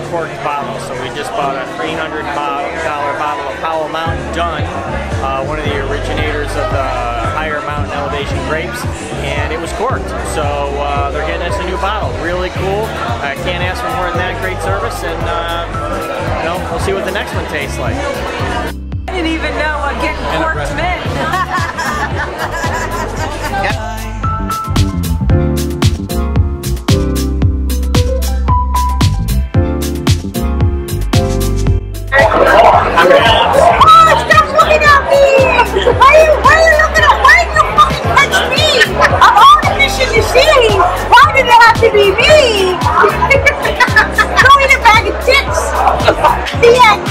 uncorked bottle. So we just bought a $300 bottle of Powell Mountain Dun, one of the originators of the higher mountain elevation grapes, and it was corked. So they're getting us a new bottle. Really cool. I can't ask for more than that. Great service, and you know, we'll see what the next one tastes like. I didn't even know what getting corked meant. Stop looking at me! Why are you looking at? Why did you fucking touch me? I'm on a mission to see. Why did it have to be me? Go eat a bag of dicks. The end.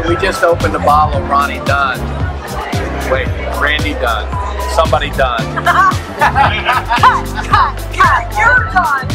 We just opened a bottle of Ronnie Dunn. Wait, Randy Dunn. Somebody Dunn. Cut, you're done.